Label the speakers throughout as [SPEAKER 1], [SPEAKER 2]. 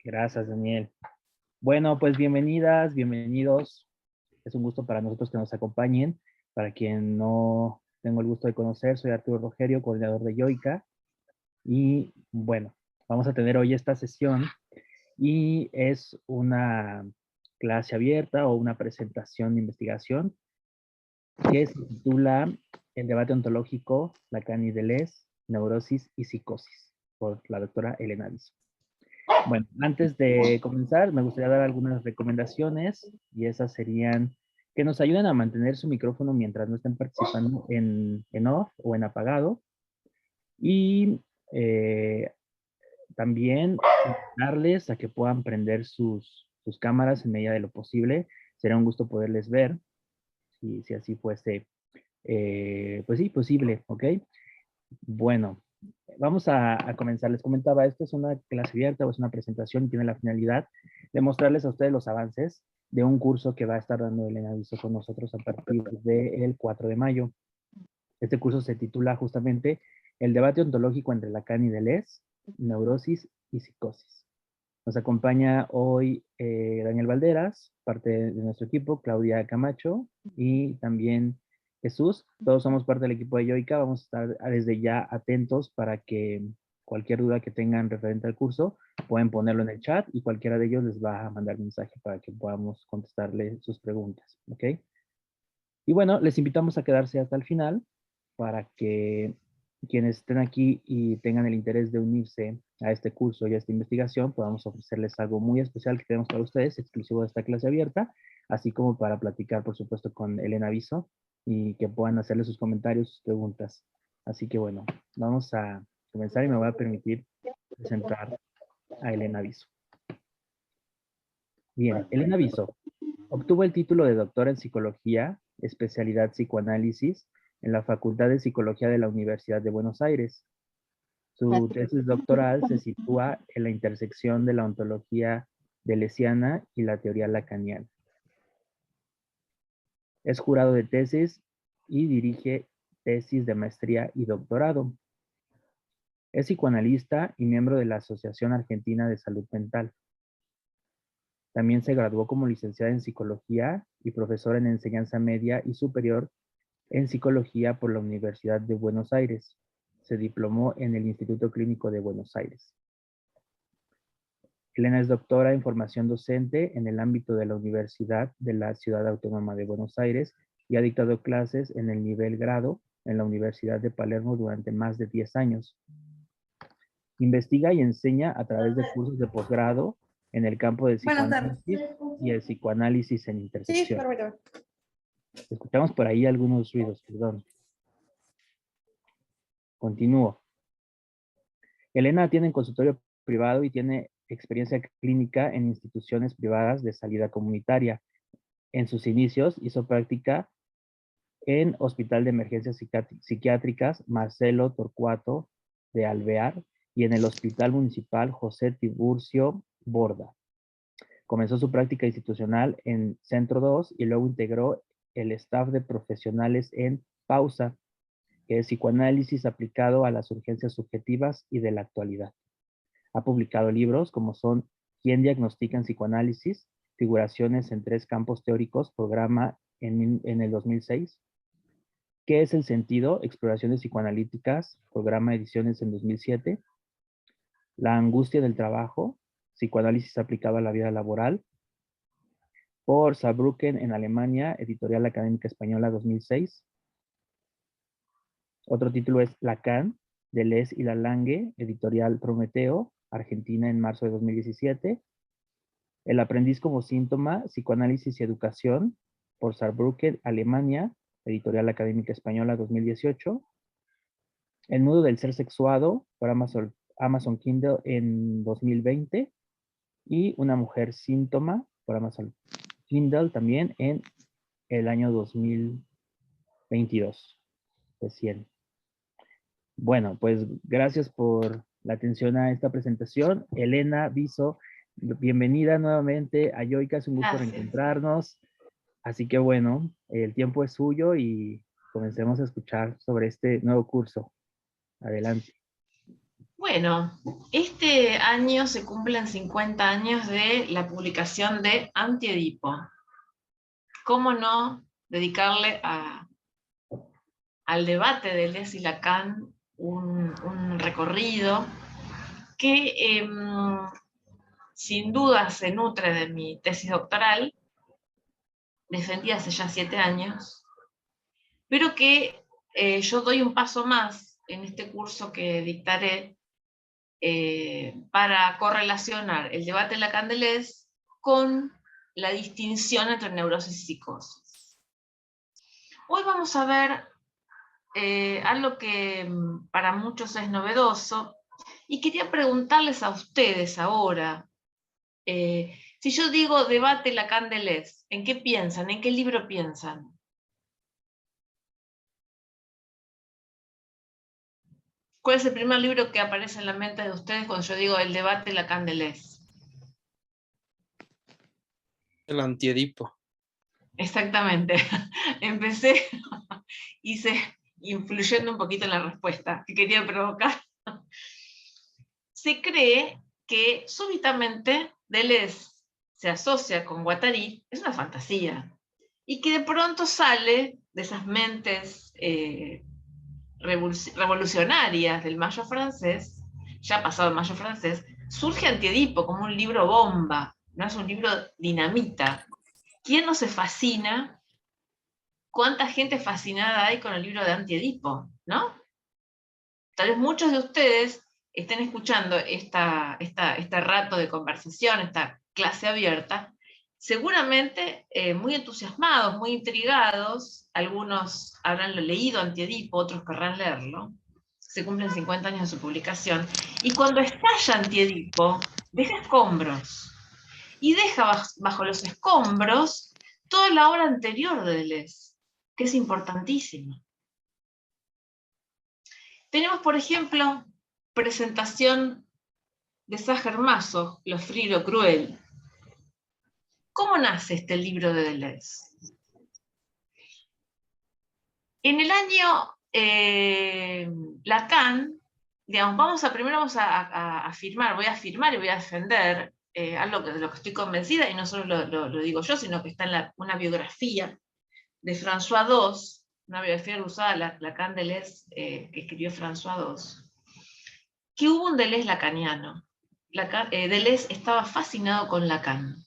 [SPEAKER 1] Gracias, Daniel. Bueno, pues bienvenidas, bienvenidos. Es un gusto para nosotros que nos acompañen. Para quien no tengo el gusto de conocer, soy Arturo Rogerio, coordinador de Yoica. Y bueno, vamos a tener hoy esta sesión y es una clase abierta o una presentación de investigación que se titula El debate ontológico, Lacan y Deleuze, neurosis y psicosis, por la doctora Elena Viso. Bueno, antes de comenzar, me gustaría dar algunas recomendaciones y esas serían que nos ayuden a mantener su micrófono mientras no estén participando en off o en apagado. Y eh, también darles a que puedan prender sus cámaras en medida de lo posible. Será un gusto poderles ver, si así fuese, pues sí, posible, ¿ok? Bueno, vamos a comenzar. Les comentaba, esto es una clase abierta o es una presentación y tiene la finalidad de mostrarles a ustedes los avances de un curso que va a estar dando Elena Viso con nosotros a partir del 4 de mayo. Este curso se titula justamente El debate ontológico entre Lacan y Deleuze, neurosis y psicosis. Nos acompaña hoy Daniel Valderas, parte de nuestro equipo, Claudia Camacho y también Jesús. Todos somos parte del equipo de Yoica. Vamos a estar desde ya atentos para que cualquier duda que tengan referente al curso pueden ponerlo en el chat y cualquiera de ellos les va a mandar mensaje para que podamos contestarle sus preguntas. ¿Ok? Y bueno, les invitamos a quedarse hasta el final para que quienes estén aquí y tengan el interés de unirse a este curso y a esta investigación, podamos ofrecerles algo muy especial que tenemos para ustedes, exclusivo de esta clase abierta, así como para platicar, por supuesto, con Elena Viso y que puedan hacerle sus comentarios, sus preguntas. Así que bueno, vamos a comenzar y me voy a permitir presentar a Elena Viso. Bien, Elena Viso obtuvo el título de doctora en psicología, especialidad psicoanálisis, en la Facultad de Psicología de la Universidad de Buenos Aires. Su tesis doctoral se sitúa en la intersección de la ontología deleuziana y la teoría lacaniana. Es jurado de tesis y dirige tesis de maestría y doctorado. Es psicoanalista y miembro de la Asociación Argentina de Salud Mental. También se graduó como licenciada en psicología y profesora en enseñanza media y superior en psicología por la Universidad de Buenos Aires. Se diplomó en el Instituto Clínico de Buenos Aires. Elena es doctora en formación docente en el ámbito de la Universidad de la Ciudad Autónoma de Buenos Aires y ha dictado clases en el nivel grado en la Universidad de Palermo durante más de 10 años. Investiga y enseña a través de cursos de posgrado en el campo del psicoanálisis y el psicoanálisis en intersección. Escuchamos por ahí algunos ruidos, perdón. Continúo. Elena tiene un consultorio privado y tiene experiencia clínica en instituciones privadas de salida comunitaria. En sus inicios hizo práctica en Hospital de Emergencias Psiquiátricas Marcelo Torcuato de Alvear y en el Hospital Municipal José Tiburcio Borda. Comenzó su práctica institucional en Centro 2 y luego integró el staff de profesionales en Pausa, que es psicoanálisis aplicado a las urgencias subjetivas y de la actualidad. Ha publicado libros como son ¿Quién diagnostica en psicoanálisis? Figuraciones en 3 campos teóricos, programa en el 2006. ¿Qué es el sentido? Exploraciones psicoanalíticas, programa ediciones en 2007. La angustia del trabajo, psicoanálisis aplicado a la vida laboral, por Saarbrücken en Alemania, Editorial Académica Española 2006. Otro título es Lacan, Deleuze y Lalande, Editorial Prometeo, Argentina en marzo de 2017. El aprendiz como síntoma, Psicoanálisis y Educación, por Saarbrücken, Alemania, Editorial Académica Española 2018. El nudo del ser sexuado, por Amazon Kindle en 2020. Y Una mujer síntoma, por Amazon Kindle también en el año 2022. Recién. Bueno, pues gracias por la atención a esta presentación. Elena Viso, bienvenida nuevamente a Yoica, es un gusto reencontrarnos. Así que bueno, el tiempo es suyo y comencemos a escuchar sobre este nuevo curso. Adelante.
[SPEAKER 2] Bueno, este año se cumplen 50 años de la publicación de Anti-Edipo. ¿Cómo no dedicarle al debate de Deleuze y Lacan un recorrido que sin duda se nutre de mi tesis doctoral, defendida hace ya 7 años, pero que yo doy un paso más en este curso que dictaré para correlacionar el debate de Lacan-Deleuze con la distinción entre neurosis y psicosis. Hoy vamos a ver algo que para muchos es novedoso, y quería preguntarles a ustedes ahora, si yo digo debate Lacan-Deleuze, ¿en qué piensan? ¿En qué libro piensan? ¿Cuál es el primer libro que aparece en la mente de ustedes cuando yo digo el debate Lacan-Deleuze?
[SPEAKER 3] El Anti-Edipo.
[SPEAKER 2] Exactamente. Empecé, hice influyendo un poquito en la respuesta que quería provocar. Se cree que súbitamente Deleuze se asocia con Guattari, es una fantasía, y que de pronto sale de esas mentes revolucionarias del Mayo francés, ya pasado el Mayo francés, surge Anti-Edipo como un libro bomba, no es un libro dinamita. ¿Quién no se fascina? ¿Cuánta gente fascinada hay con el libro de Anti-Edipo? ¿No? Tal vez muchos de ustedes estén escuchando este rato de conversación, esta clase abierta, seguramente muy entusiasmados, muy intrigados. Algunos habrán leído Anti-Edipo, otros querrán leerlo. Se cumplen 50 años de su publicación. Y cuando estalla Anti-Edipo, deja escombros. Y deja bajo los escombros toda la obra anterior de Deleuze, que es importantísima. Tenemos, por ejemplo, presentación de Sacher-Masoch, Lo frío y lo cruel. ¿Cómo nace este libro de Deleuze? En el año Lacan, digamos, primero vamos a afirmar, voy a afirmar y voy a defender algo de lo que estoy convencida, y no solo lo digo yo, sino que está en una biografía de François II, una biografía usada Lacan Deleuze, que escribió François II, que hubo un Deleuze lacaniano. Deleuze estaba fascinado con Lacan.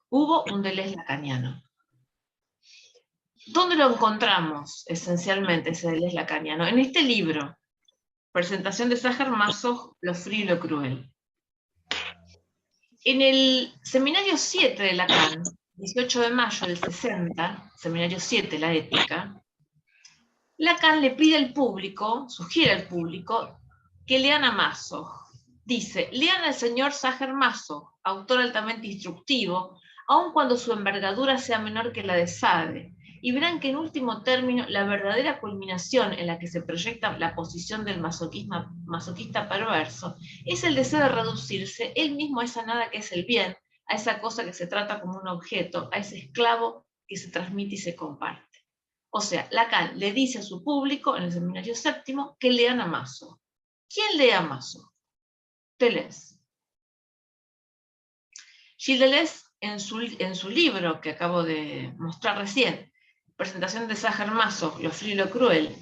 [SPEAKER 2] Hubo un Deleuze lacaniano. ¿Dónde lo encontramos esencialmente ese Deleuze lacaniano? En este libro, Presentación de Sacher-Masoch, Lo frío y lo cruel. En el seminario 7 de Lacan, 18 de mayo del 60, seminario 7, la ética, Lacan le pide al público, sugiere al público, que lean a Masoch. Dice, lean al señor Sacher-Masoch, autor altamente instructivo, aun cuando su envergadura sea menor que la de Sade, y verán que en último término la verdadera culminación en la que se proyecta la posición del masoquista perverso es el deseo de reducirse él mismo a esa nada que es el bien, a esa cosa que se trata como un objeto, a ese esclavo que se transmite y se comparte. O sea, Lacan le dice a su público en el seminario séptimo que lean a Masoch. ¿Quién lee a Masoch? Deleuze. Gilles Deleuze, en su libro que acabo de mostrar recién, Presentación de Sacher-Masoch, Lo frío y lo cruel,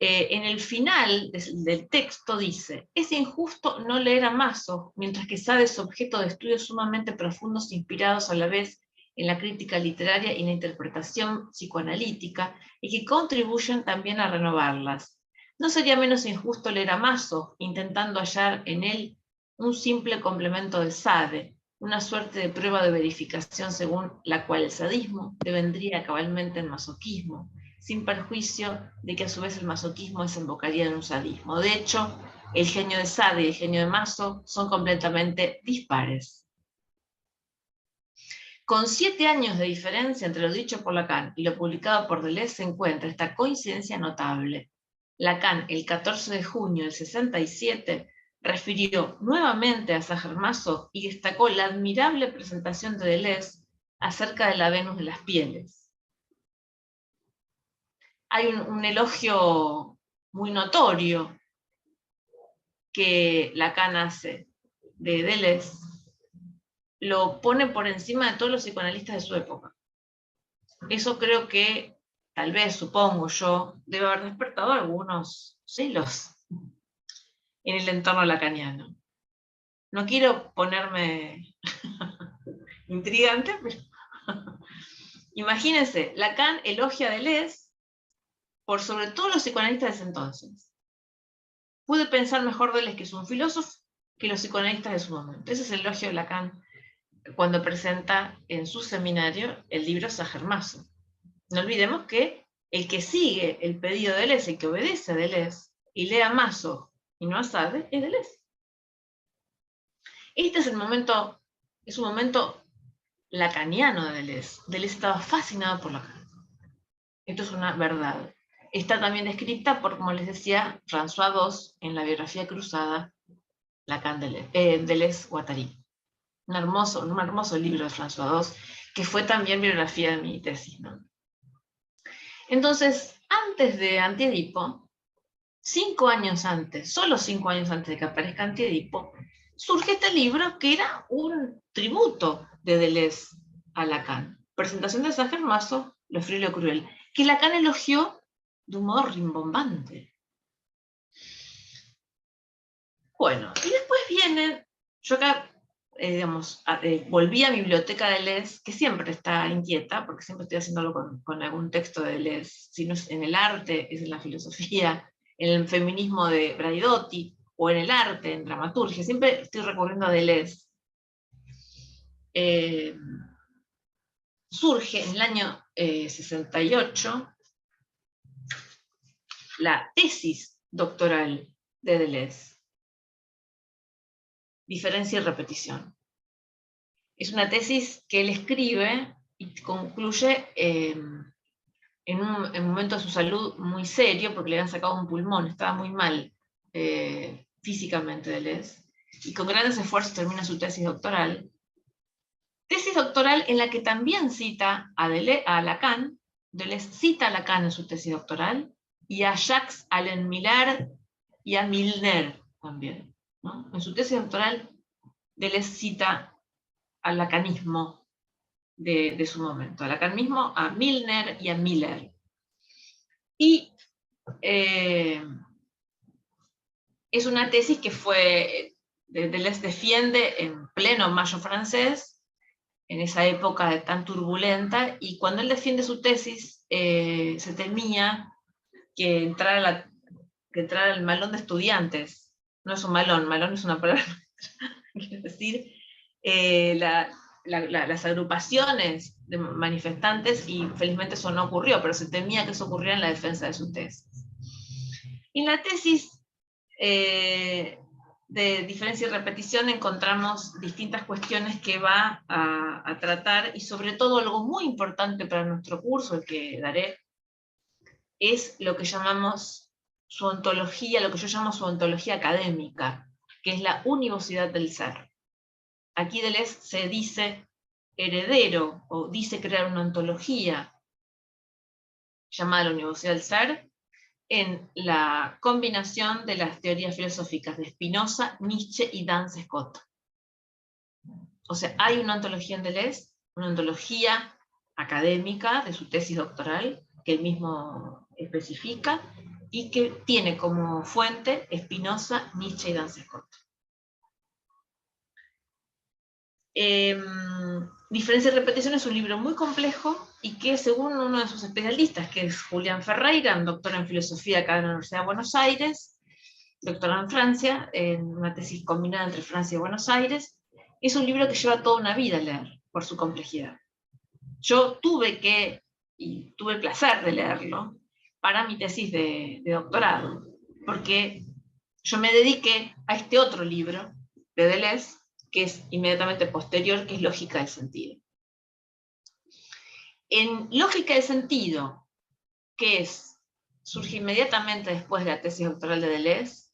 [SPEAKER 2] en el final del texto dice, es injusto no leer a Masoch, mientras que Sade es objeto de estudios sumamente profundos inspirados a la vez en la crítica literaria y la interpretación psicoanalítica, y que contribuyen también a renovarlas. ¿No sería menos injusto leer a Masoch, intentando hallar en él un simple complemento de Sade, una suerte de prueba de verificación según la cual el sadismo devendría cabalmente en masoquismo, sin perjuicio de que a su vez el masoquismo desembocaría en un sadismo? De hecho, el genio de Sade y el genio de Masoch son completamente dispares. Con 7 años de diferencia entre lo dicho por Lacan y lo publicado por Deleuze se encuentra esta coincidencia notable. Lacan, el 14 de junio del 67, refirió nuevamente a Sacher-Masoch y destacó la admirable presentación de Deleuze acerca de la Venus de las pieles. Hay un elogio muy notorio que Lacan hace de Deleuze lo pone por encima de todos los psicoanalistas de su época. Eso creo que, tal vez, supongo yo, debe haber despertado algunos celos en el entorno lacaniano. No quiero ponerme intrigante, pero imagínense, Lacan elogia a Deleuze por sobre todo los psicoanalistas de ese entonces. Pude pensar mejor Deleuze que es un filósofo que los psicoanalistas de su momento. Ese es el elogio de Lacan cuando presenta en su seminario el libro Sager-Masoch. No olvidemos que el que sigue el pedido de Deleuze, el que obedece a Deleuze y lee a Masoch y no a Sade, es Deleuze. Este es un momento lacaniano de Deleuze. Deleuze estaba fascinado por Lacan. Esto es una verdad. Está también descrita por, como les decía, François II en la biografía cruzada Lacan Deleuze-Guattari. Un hermoso libro de François II, que fue también biografía de mi tesis, ¿no? Entonces, antes de Antiedipo, 5 años antes, solo 5 años antes de que aparezca Antiedipo, surge este libro que era un tributo de Deleuze a Lacan. Presentación de Sager-Masoch, Lo frío y lo cruel, que Lacan elogió de un modo rimbombante. Bueno, y después vienen, yo acá, volví a mi biblioteca de Deleuze, que siempre está inquieta, porque siempre estoy haciéndolo con algún texto de Deleuze, si no es en el arte, es en la filosofía, en el feminismo de Braidotti, o en el arte, en dramaturgia, siempre estoy recurriendo a Deleuze. Surge en el año 68 la tesis doctoral de Deleuze, Diferencia y repetición. Es una tesis que él escribe y concluye en un momento de su salud muy serio, porque le habían sacado un pulmón, estaba muy mal físicamente Deleuze, y con grandes esfuerzos termina su tesis doctoral. Tesis doctoral en la que también cita a Lacan. Deleuze cita a Lacan en su tesis doctoral, y a Jacques Alain Miller y a Milner también, ¿no? En su tesis doctoral, Deleuze cita al lacanismo de su momento, al lacanismo, a Milner y a Miller. Y es una tesis que Deleuze defiende en pleno Mayo francés, en esa época tan turbulenta, y cuando él defiende su tesis, se temía que entrara el malón de estudiantes. No es un malón es una palabra, quiero decir, las agrupaciones de manifestantes, y felizmente eso no ocurrió, pero se temía que eso ocurriera en la defensa de su tesis. En la tesis de Diferencia y repetición encontramos distintas cuestiones que va a tratar, y sobre todo algo muy importante para nuestro curso, el que daré, es lo que llamamos su ontología, lo que yo llamo su ontología académica, que es la univocidad del ser. Aquí Deleuze se dice heredero, o dice crear una ontología llamada la univocidad del ser, en la combinación de las teorías filosóficas de Spinoza, Nietzsche y Duns Scott. O sea, hay una ontología en Deleuze, una ontología académica de su tesis doctoral, que él mismo especifica, y que tiene como fuente Spinoza, Nietzsche y Duns Scott. Diferencia y repetición es un libro muy complejo, y que, según uno de sus especialistas, que es Julián Ferreira, un doctor en filosofía acá en la Universidad de Buenos Aires, doctorado en Francia, en una tesis combinada entre Francia y Buenos Aires, es un libro que lleva toda una vida a leer, por su complejidad. Yo tuve el placer de leerlo para mi tesis de doctorado, porque yo me dediqué a este otro libro de Deleuze, que es inmediatamente posterior, que es Lógica del sentido. En Lógica del sentido, que surge inmediatamente después de la tesis doctoral de Deleuze,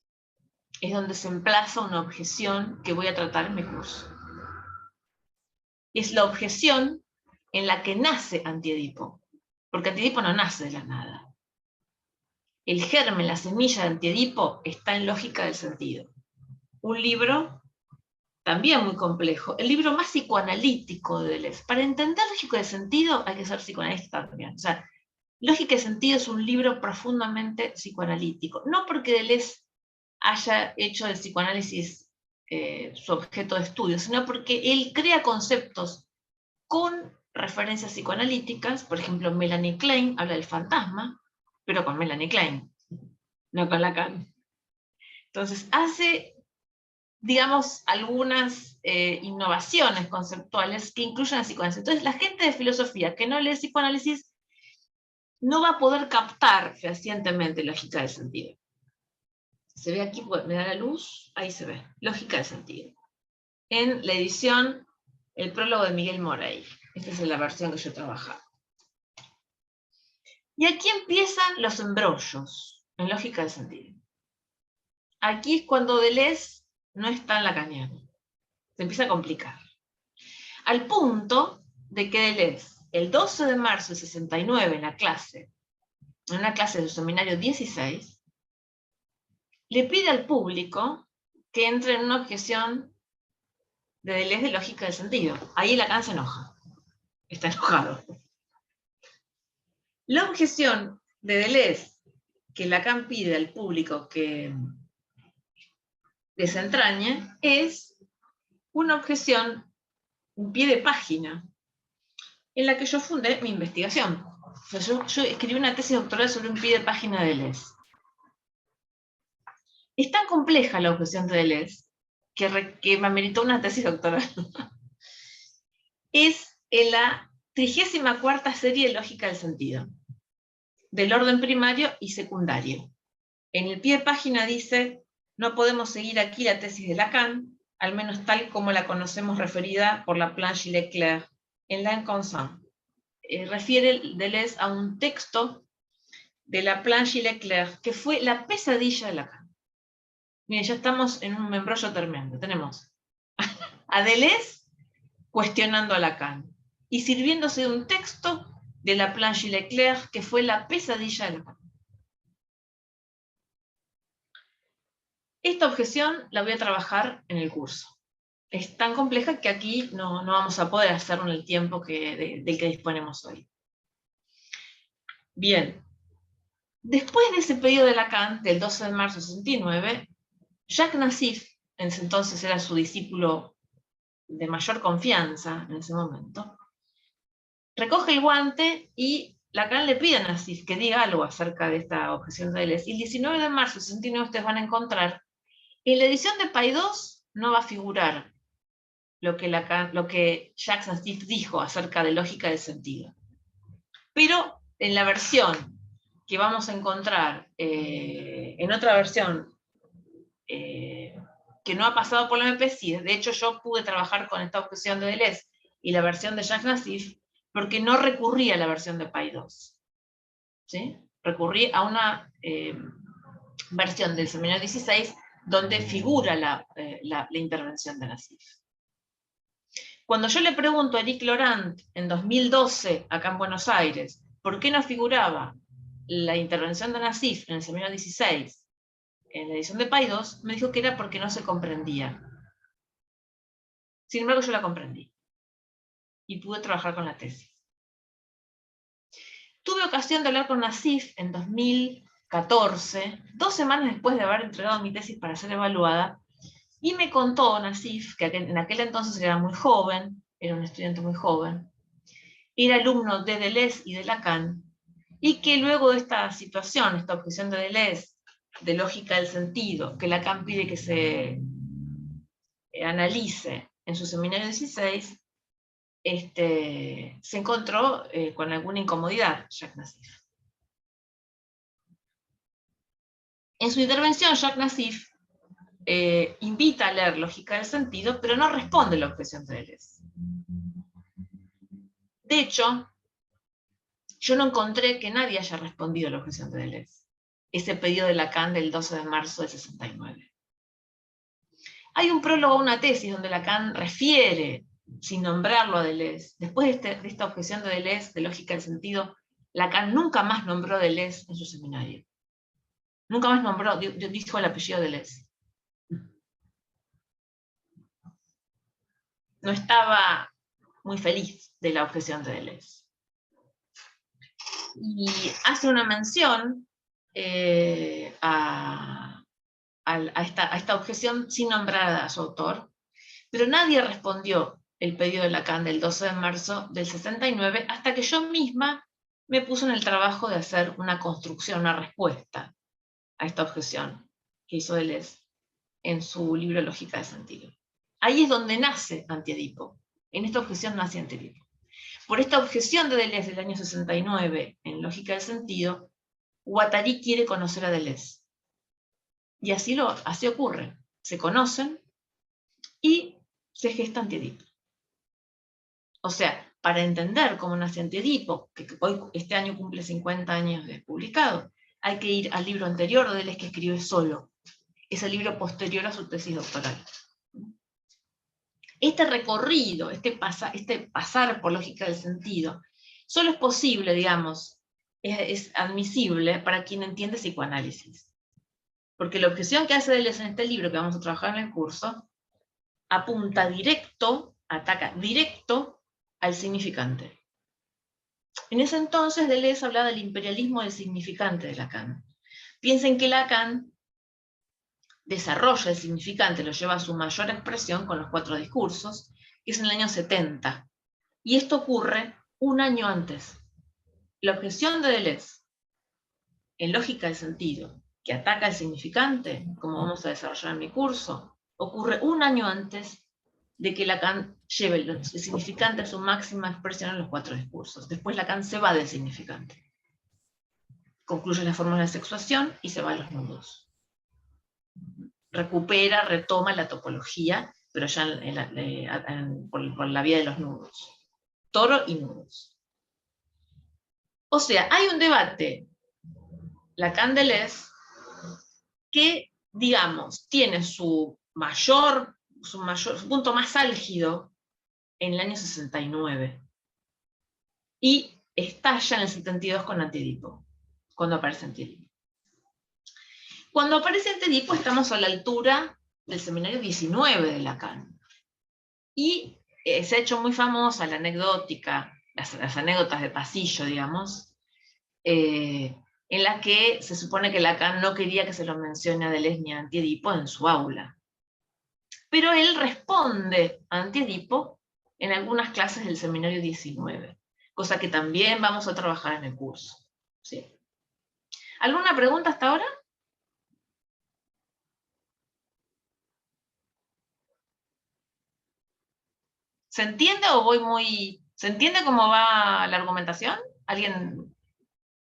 [SPEAKER 2] es donde se emplaza una objeción que voy a tratar en mi curso. Es la objeción en la que nace Antiedipo, porque Antiedipo no nace de la nada. El germen, la semilla de Antiedipo está en Lógica del sentido. un libro también muy complejo, el libro más psicoanalítico de Deleuze. Para entender lógica de sentido hay que ser psicoanalista también. O sea, Lógica de sentido es un libro profundamente psicoanalítico. No porque Deleuze haya hecho del psicoanálisis su objeto de estudio, sino porque él crea conceptos con referencias psicoanalíticas. Por ejemplo, Melanie Klein habla del fantasma, pero con Melanie Klein, no con Lacan. Entonces hace, digamos, algunas innovaciones conceptuales que incluyen el psicoanálisis. Entonces la gente de filosofía que no lee psicoanálisis no va a poder captar fehacientemente lógica del sentido. Se ve aquí, me da la luz, ahí se ve, lógica del sentido. En la edición, el prólogo de Miguel Morey. Esta es la versión que yo trabajaba. Y aquí empiezan los embrollos en lógica del sentido. Aquí es cuando Deleuze no está en lacaniano. Se empieza a complicar. Al punto de que Deleuze, el 12 de marzo de 69, en una clase de su seminario 16, le pide al público que entre en una objeción de Deleuze de lógica del sentido. Ahí Lacan se enoja. Está enojado. La objeción de Deleuze que Lacan pide al público que desentrañe es una objeción, un pie de página, en la que yo fundé mi investigación. O sea, yo escribí una tesis doctoral sobre un pie de página de Deleuze. Es tan compleja la objeción de Deleuze que me ameritó una tesis doctoral. Es en la 34ª serie de lógica del sentido, del orden primario y secundario. En el pie de página dice: no podemos seguir aquí la tesis de Lacan, al menos tal como la conocemos referida por Laplanche y Leclerc en l'Inconscient. Refiere Deleuze a un texto de Laplanche y Leclerc que fue la pesadilla de Lacan. Miren, ya estamos en un embrollo tremendo. Tenemos a Deleuze cuestionando a Lacan y sirviéndose de un texto de Laplanche y Leclerc que fue la pesadilla de Lacan. Esta objeción la voy a trabajar en el curso. Es tan compleja que aquí no vamos a poder hacerlo en el tiempo del que disponemos hoy. Bien, después de ese pedido de Lacan, del 12 de marzo de 69, Jacques Nassif, en ese entonces era su discípulo de mayor confianza en ese momento, recoge el guante y Lacan le pide a Nassif que diga algo acerca de esta objeción de Deleuze. Y el 19 de marzo de 69 ustedes van a encontrar, en la edición de Paidós no va a figurar lo que Jacques Nassif dijo acerca de lógica del sentido. Pero en la versión que vamos a encontrar, en otra versión que no ha pasado por la MP, sí, de hecho yo pude trabajar con esta objeción de Deleuze y la versión de Jacques Nassif, porque no recurrí a la versión de Paidós, ¿sí? Recurrí a una versión del seminario 16 donde figura la intervención de Nassif. Cuando yo le pregunto a Eric Laurent en 2012, acá en Buenos Aires, por qué no figuraba la intervención de Nassif en el seminario 16, en la edición de Paidós, me dijo que era porque no se comprendía. Sin embargo, yo la comprendí y pude trabajar con la tesis. Tuve ocasión de hablar con Nassif en 2014, 2 semanas después de haber entregado mi tesis para ser evaluada, y me contó Nassif, que en aquel entonces era muy joven, era un estudiante muy joven, era alumno de Deleuze y de Lacan, y que luego de esta situación, esta objeción de Deleuze, de lógica del sentido, que Lacan pide que se analice en su seminario 16, se encontró con alguna incomodidad Jacques Nassif. En su intervención, Jacques Nassif invita a leer lógica del sentido, pero no responde a la objeción de Deleuze. De hecho, yo no encontré que nadie haya respondido a la objeción de Deleuze, ese pedido de Lacan del 12 de marzo de 69. Hay un prólogo a una tesis donde Lacan refiere, sin nombrarlo a Deleuze, después de esta objeción de Deleuze, de lógica del sentido, Lacan nunca más nombró a Deleuze en su seminario. Nunca más nombró, dijo el apellido de Deleuze. no estaba muy feliz de la objeción de Deleuze. Y hace una mención a esta objeción sin nombrar a su autor, pero nadie respondió el pedido de Lacan del 12 de marzo del 69 hasta que yo misma me puse en el trabajo de hacer una construcción, una respuesta a esta objeción que hizo Deleuze en su libro Lógica del Sentido. Ahí es donde nace Antiedipo. En esta objeción nace Antiedipo. Por esta objeción de Deleuze del año 69 en Lógica del Sentido, Guattari quiere conocer a Deleuze. Y así ocurre. Se conocen y se gesta Antiedipo. O sea, para entender cómo nace Antiedipo, que hoy este año cumple 50 años de publicado, hay que ir al libro anterior de Deleuze que escribe solo. Es el libro posterior a su tesis doctoral. Este recorrido, este pasar por Lógica del Sentido, solo es posible, digamos, es admisible para quien entiende psicoanálisis. Porque la objeción que hace Deleuze en este libro que vamos a trabajar en el curso, apunta directo, ataca directo al significante. En ese entonces Deleuze hablaba del imperialismo del significante de Lacan. Piensen que Lacan desarrolla el significante, lo lleva a su mayor expresión con los 4 discursos, que es en el año 70. Y esto ocurre un año antes. La objeción de Deleuze, en Lógica del Sentido, que ataca el significante, como vamos a desarrollar en mi curso, ocurre un año antes de que Lacan lleve el significante a su máxima expresión en los 4 discursos. Después Lacan se va del significante. Concluye la fórmula de sexuación y se va a los nudos. Recupera, retoma la topología, pero ya por la vía de los nudos. Toro y nudos. O sea, hay un debate Lacan-Deleuze que, digamos, tiene su punto más álgido en el año 69 y estalla en el 72 con Antiedipo, cuando aparece Antiedipo. Cuando aparece Antiedipo estamos a la altura del seminario 19 de Lacan. Y se ha hecho muy famosa la anecdótica, las anécdotas de pasillo, digamos, en la que se supone que Lacan no quería que se lo mencione a Deleuze ni a Antiedipo en su aula. Pero él responde a Antiedipo en algunas clases del seminario 19, cosa que también vamos a trabajar en el curso. ¿Sí? ¿Alguna pregunta hasta ahora? ¿Se entiende o voy muy... ¿Se entiende cómo va la argumentación? ¿Alguien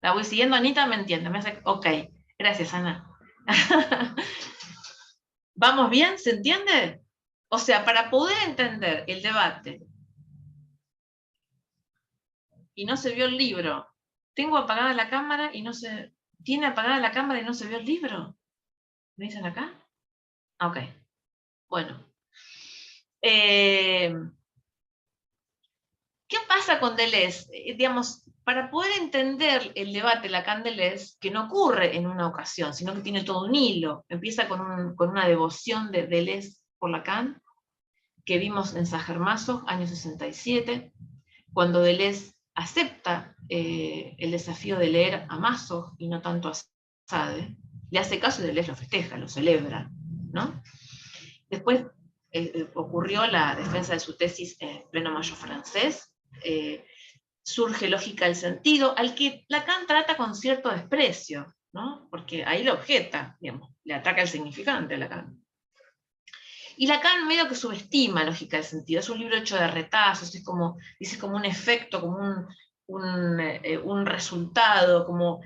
[SPEAKER 2] la voy siguiendo? Anita me entiende. Me hace... Ok, gracias, Ana. ¿Vamos bien? ¿Se entiende? O sea, para poder entender el debate y no se vio el libro, tengo apagada la cámara y no se... ¿Tiene apagada la cámara y no se vio el libro? ¿Me dicen acá? Ok. Bueno. ¿Qué pasa con Deleuze? Digamos, para poder entender el debate Lacan-Deleuze, que no ocurre en una ocasión, sino que tiene todo un hilo, empieza con una devoción de Deleuze por Lacan, que vimos en Sacher-Masoch, año 67, cuando Deleuze acepta el desafío de leer a Masoch y no tanto a Sade, le hace caso y Deleuze lo festeja, lo celebra, ¿no? Después ocurrió la defensa de su tesis en pleno mayo francés, surge Lógica del Sentido, al que Lacan trata con cierto desprecio, ¿no? Porque ahí lo objeta, digamos, le ataca el significante a Lacan. Y Lacan medio que subestima Lógica del Sentido, es un libro hecho de retazos, es como, dice, como un efecto, como un resultado, como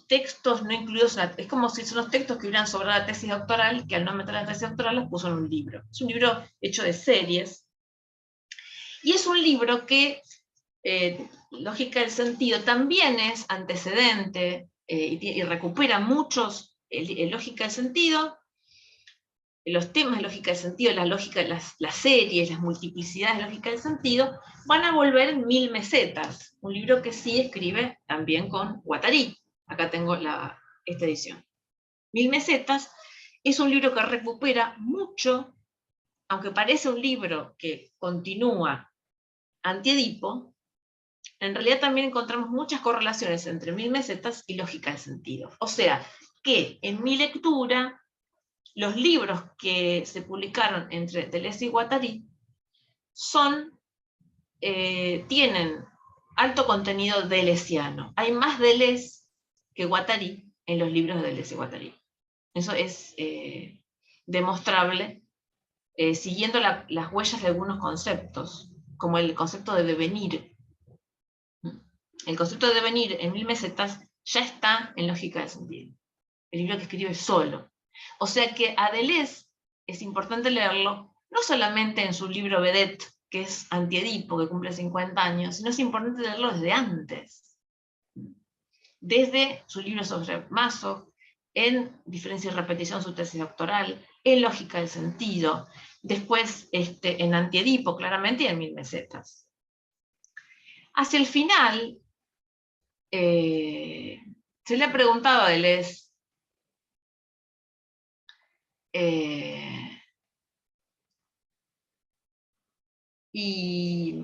[SPEAKER 2] textos no incluidos, es como si son los textos que hubieran sobrado la tesis doctoral, que al no meter la tesis doctoral los puso en un libro. Es un libro hecho de series, y es un libro que, Lógica del Sentido, también es antecedente, y recupera muchos, Lógica del Sentido, los temas de Lógica del Sentido, las series, las multiplicidades de Lógica del Sentido, van a volver en 1000 mesetas, un libro que sí escribe también con Guattari. Acá tengo esta edición. 1000 mesetas es un libro que recupera mucho aunque parece un libro que continúa Anti-Edipo, en realidad también encontramos muchas correlaciones entre Mil Mesetas y Lógica del Sentido. O sea, que en mi lectura, los libros que se publicaron entre Deleuze y Guattari tienen alto contenido deleuziano. Hay más Deleuze que Guattari en los libros de Deleuze y Guattari. Eso es demostrable siguiendo las huellas de algunos conceptos, como el concepto de devenir. El concepto de devenir en Mil Mesetas ya está en Lógica del Sentido. El libro que escribe solo. O sea que a Deleuze es importante leerlo, no solamente en su libro Vedette, que es Anti-Edipo, que cumple 50 años, sino es importante leerlo desde antes. Desde su libro sobre Maslow, en Diferencia y Repetición, su tesis doctoral, en Lógica del Sentido, después en Anti-Edipo, claramente, y en Mil Mesetas. Hacia el final, se le ha preguntado a Deleuze, y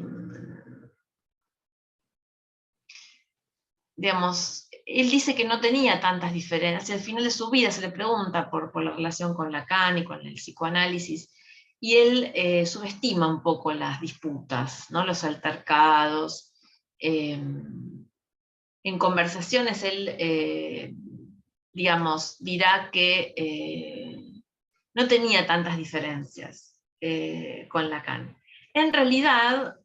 [SPEAKER 2] digamos, él dice que no tenía tantas diferencias. Al final de su vida se le pregunta por la relación con Lacan y con el psicoanálisis, y él subestima un poco las disputas, ¿no? Los altercados. En conversaciones él, digamos, dirá que no tenía tantas diferencias con Lacan. En realidad,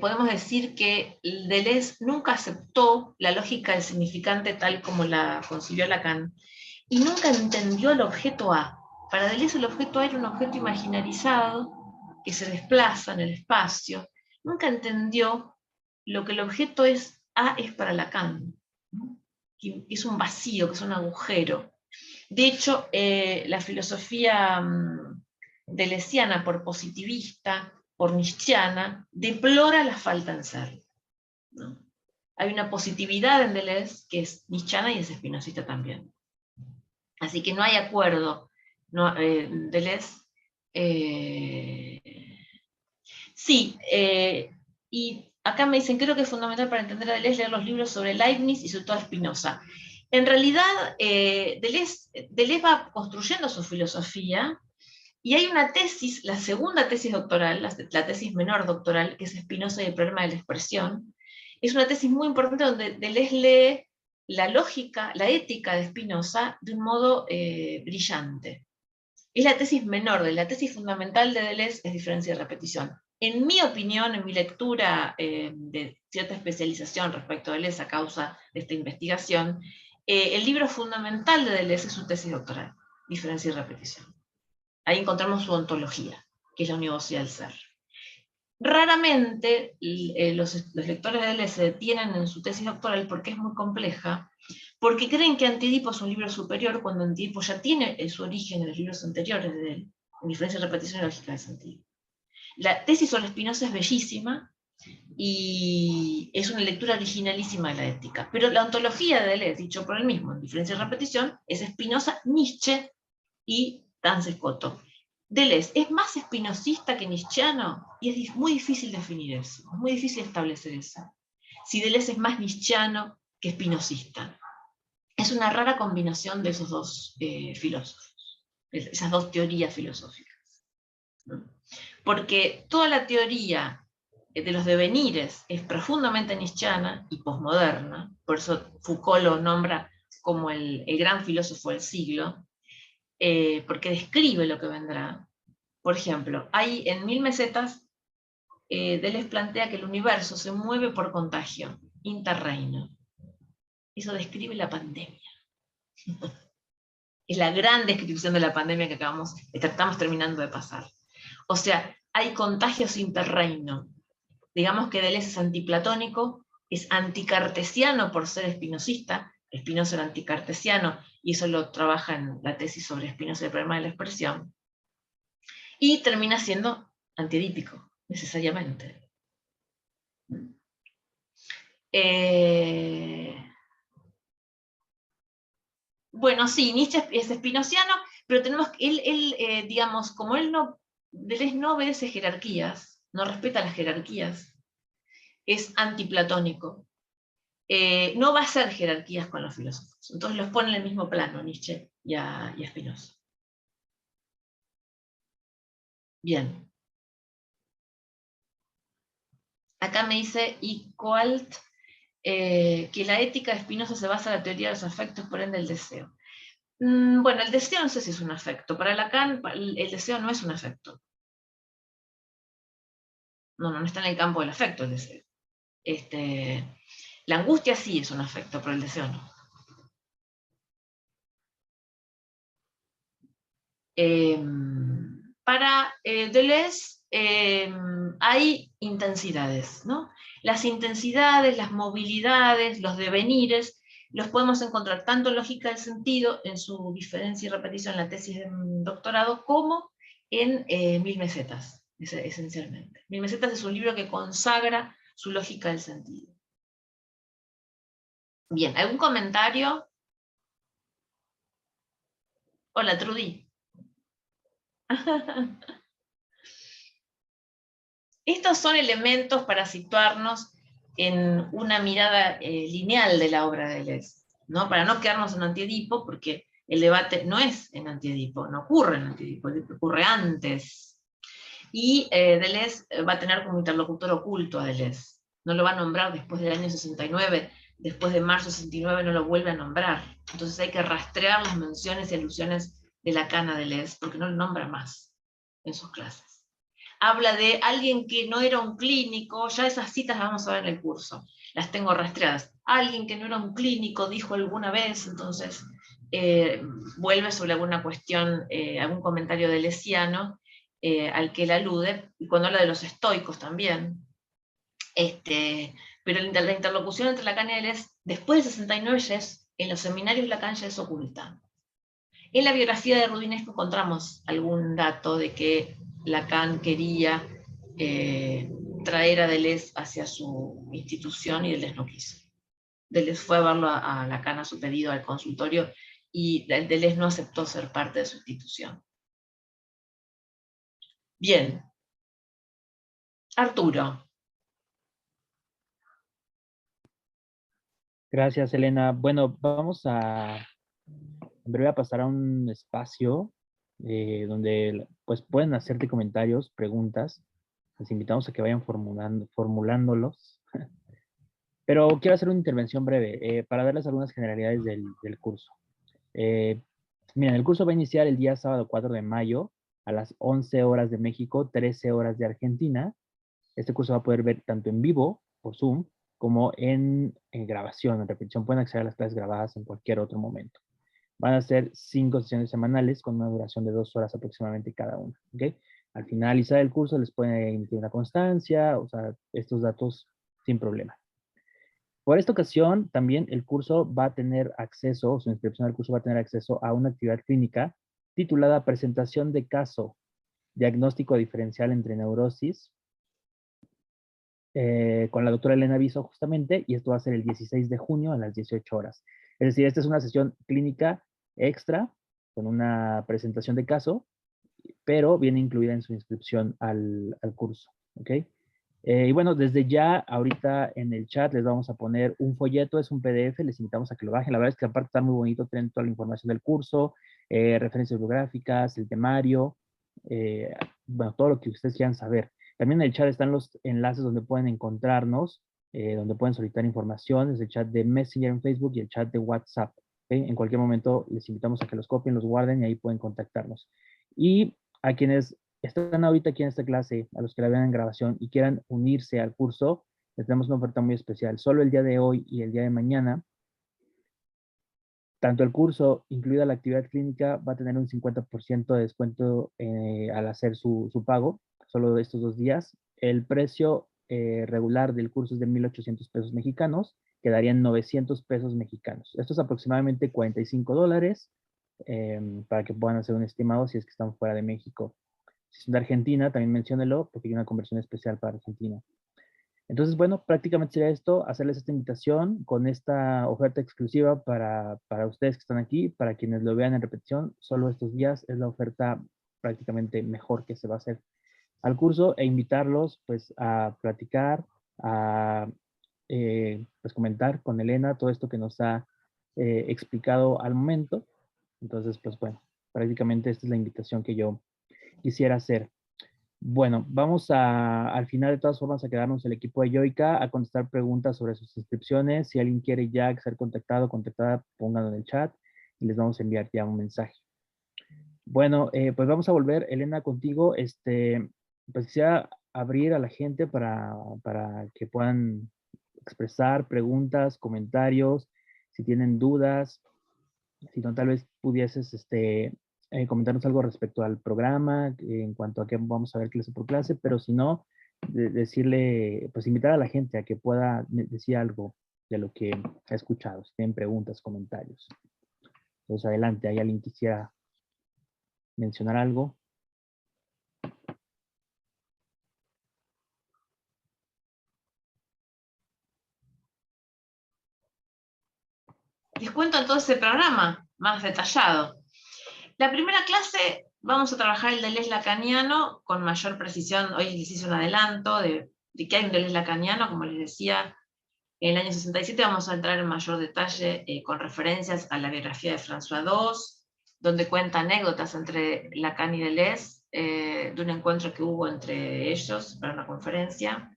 [SPEAKER 2] podemos decir que Deleuze nunca aceptó la lógica del significante tal como la concibió Lacan, y nunca entendió el objeto A. Para Deleuze el objeto A era un objeto imaginarizado que se desplaza en el espacio. Nunca entendió lo que el objeto A es para Lacan, ¿no? Que es un vacío, que es un agujero. De hecho, la filosofía deleuziana, por positivista, por nietzscheana, deplora la falta en ser, ¿no? Hay una positividad en Deleuze que es nietzscheana y es espinosista también. Así que no hay acuerdo, ¿no? Deleuze. Sí, y acá me dicen, creo que es fundamental para entender a Deleuze leer los libros sobre Leibniz y sobre todo Spinoza. En realidad, Deleuze va construyendo su filosofía, y hay una tesis, la segunda tesis doctoral, la tesis menor doctoral, que es Spinoza y el problema de la expresión. Es una tesis muy importante donde Deleuze lee la lógica, la ética de Spinoza de un modo brillante. Es la tesis menor, la tesis fundamental de Deleuze es Diferencia y Repetición. En mi opinión, en mi lectura de cierta especialización respecto a Deleuze a causa de esta investigación, el libro fundamental de Deleuze es su tesis doctoral, Diferencia y Repetición. Ahí encontramos su ontología, que es la universidad del ser. Raramente los lectores de Deleuze se detienen en su tesis doctoral porque es muy compleja, porque creen que Anti-Edipo es un libro superior cuando Anti-Edipo ya tiene su origen en los libros anteriores de él, en Diferencia, Repetición y Lógica del Sentido. La tesis sobre Spinoza es bellísima y es una lectura originalísima de la ética, pero la ontología de Deleuze, dicho por él mismo en Diferencia y Repetición, es Spinoza, Nietzsche y Duns Scoto. Deleuze es más espinosista que nietzscheano, y es muy difícil definir eso, es muy difícil establecer eso. Si Deleuze es más nietzscheano que espinosista. Es una rara combinación de esos dos filósofos, esas dos teorías filosóficas, ¿no? Porque toda la teoría de los devenires es profundamente nietzscheana y posmoderna, por eso Foucault lo nombra como el gran filósofo del siglo, porque describe lo que vendrá. Por ejemplo, hay en Mil Mesetas, Deleuze plantea que el universo se mueve por contagio, interreino. Eso describe la pandemia. Es la gran descripción de la pandemia que estamos terminando de pasar. O sea, hay contagios interreino. Digamos que Deleuze es antiplatónico, es anticartesiano por ser espinosista. Spinoza era anticartesiano, y eso lo trabaja en la tesis sobre Spinoza y el problema de la expresión. Y termina siendo antiedípico, necesariamente. Bueno, sí, Nietzsche es espinociano, pero tenemos que, digamos, como él no Deleuze no obedece jerarquías, no respeta las jerarquías, es antiplatónico. No va a hacer jerarquías con los filósofos. Entonces los pone en el mismo plano, Nietzsche y a Spinoza. Bien. Acá me dice Icoalt que la ética de Spinoza se basa en la teoría de los afectos, por ende el deseo. Bueno, el deseo no sé si es un afecto. Para Lacan, el deseo no es un afecto. No está en el campo del afecto el deseo. La angustia sí es un afecto, pero el deseo no. Para Deleuze hay intensidades, ¿no? Las intensidades, las movilidades, los devenires, los podemos encontrar tanto en lógica del sentido, en su diferencia y repetición en la tesis de doctorado, como en Mil Mesetas, esencialmente. Mil Mesetas es un libro que consagra su lógica del sentido. Bien, ¿algún comentario? Hola, Trudy. Estos son elementos para situarnos en una mirada lineal de la obra de Deleuze, ¿no? Para no quedarnos en Antiedipo, porque el debate no es en Antiedipo, no ocurre en Antiedipo, ocurre antes. Y Deleuze va a tener como interlocutor oculto a Deleuze. No lo va a nombrar después del año 69, después de marzo 69 no lo vuelve a nombrar. Entonces hay que rastrear las menciones y alusiones de Lacan a Deleuze, porque no lo nombra más en sus clases. Habla de alguien que no era un clínico, ya esas citas las vamos a ver en el curso, las tengo rastreadas. Alguien que no era un clínico dijo alguna vez, entonces vuelve sobre alguna cuestión, algún comentario de Lesiano, al que él alude, y cuando habla de los estoicos también. Pero la interlocución entre Lacan y Deleuze, después del 69, ya es, en los seminarios Lacan ya es oculta. En la biografía de Rudinesco encontramos algún dato de que Lacan quería traer a Deleuze hacia su institución y Deleuze no quiso. Deleuze fue a verlo a Lacan a su pedido al consultorio y Deleuze no aceptó ser parte de su institución. Bien. Arturo.
[SPEAKER 1] Gracias, Elena. Bueno, vamos a, en breve a pasar a un espacio donde pues pueden hacerte comentarios, preguntas. Les invitamos a que vayan formulándolos. Pero quiero hacer una intervención breve para darles algunas generalidades del curso. Miren, el curso va a iniciar el día sábado 4 de mayo a las 11 horas de México, 13 horas de Argentina. Este curso va a poder ver tanto en vivo, por Zoom, como en grabación, en repetición. Pueden acceder a las clases grabadas en cualquier otro momento. Van a ser 5 sesiones semanales con una duración de 2 horas aproximadamente cada una. ¿Okay? Al finalizar el curso les pueden emitir una constancia, o sea, estos datos sin problema. Por esta ocasión, también el curso va a tener acceso, su inscripción al curso va a tener acceso a una actividad clínica titulada Presentación de caso, diagnóstico diferencial entre neurosis, con la doctora Elena Viso justamente, y esto va a ser el 16 de junio a las 18 horas. Es decir, esta es una sesión clínica extra con una presentación de caso, pero viene incluida en su inscripción al curso, ¿ok? Y bueno, desde ya, ahorita en el chat les vamos a poner un folleto, es un PDF, les invitamos a que lo bajen. La verdad es que aparte está muy bonito, tienen toda la información del curso, referencias bibliográficas, el temario, bueno, todo lo que ustedes quieran saber. También en el chat están los enlaces donde pueden encontrarnos, donde pueden solicitar información, es el chat de Messenger en Facebook y el chat de WhatsApp. ¿Okay? En cualquier momento les invitamos a que los copien, los guarden y ahí pueden contactarnos. Y a quienes están ahorita aquí en esta clase, a los que la vean en grabación y quieran unirse al curso, les tenemos una oferta muy especial. Solo el día de hoy y el día de mañana, tanto el curso, incluida la actividad clínica, va a tener un 50% de descuento al hacer su pago, solo de estos 2 días. El precio regular del curso es de 1,800 pesos mexicanos, quedarían 900 pesos mexicanos. Esto es aproximadamente $45 para que puedan hacer un estimado si es que están fuera de México. Si son de Argentina, también menciónelo porque hay una conversión especial para Argentina. Entonces, bueno, prácticamente sería esto, hacerles esta invitación con esta oferta exclusiva para ustedes que están aquí, para quienes lo vean en repetición, solo estos días es la oferta prácticamente mejor que se va a hacer al curso, e invitarlos pues a platicar, a pues comentar con Elena todo esto que nos ha explicado al momento. Entonces, pues bueno, prácticamente esta es la invitación que yo quisiera hacer. Bueno, vamos al final de todas formas a quedarnos el equipo de Yoica a contestar preguntas sobre sus inscripciones. Si alguien quiere ya ser contactado o contactada, pónganlo en el chat y les vamos a enviar ya un mensaje. Bueno, pues vamos a volver, Elena, contigo. Pues quisiera abrir a la gente para que puedan expresar preguntas, comentarios, si tienen dudas, si no, tal vez pudieses comentarnos algo respecto al programa, en cuanto a qué vamos a ver clase por clase, pero si no, decirle, pues invitar a la gente a que pueda decir algo de lo que ha escuchado, si tienen preguntas, comentarios. Entonces, adelante, ¿hay alguien que quisiera mencionar algo?
[SPEAKER 2] Les cuento entonces el programa más detallado. La primera clase vamos a trabajar el Deleuze lacaniano con mayor precisión. Hoy les hice un adelanto de qué hay un Deleuze lacaniano, como les decía. En el año 67 vamos a entrar en mayor detalle con referencias a la biografía de François II, donde cuenta anécdotas entre Lacan y Deleuze, de un encuentro que hubo entre ellos para una conferencia.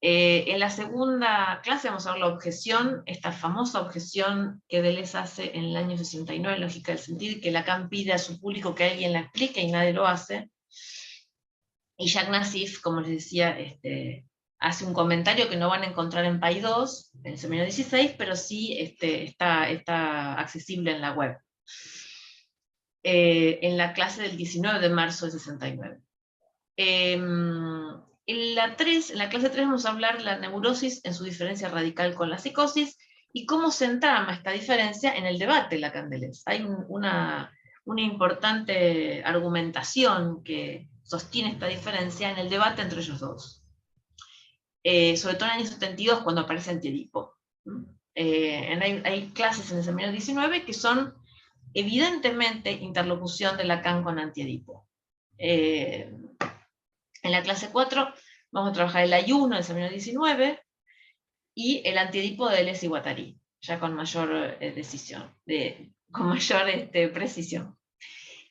[SPEAKER 2] En la segunda clase vamos a ver la objeción, esta famosa objeción que Deleuze hace en el año 69, Lógica del Sentir, que Lacan pide a su público que alguien la explique y nadie lo hace. Y Jacques Nassif, como les decía, hace un comentario que no van a encontrar en PAI 2, en el seminario 16, pero sí está accesible en la web. En la clase del 19 de marzo del 69. En la clase 3 vamos a hablar de la neurosis en su diferencia radical con la psicosis y cómo se entrama esta diferencia en el debate Lacan-Deleuze. Hay una importante argumentación que sostiene esta diferencia en el debate entre ellos dos. Sobre todo en el año 72, cuando aparece Antiedipo. Hay clases en el seminario 19 que son evidentemente interlocución de Lacan con Antiedipo. En la clase 4 vamos a trabajar el ayuno del seminario 19 y el Antiedipo de Deleuze y Guattari, ya con mayor precisión.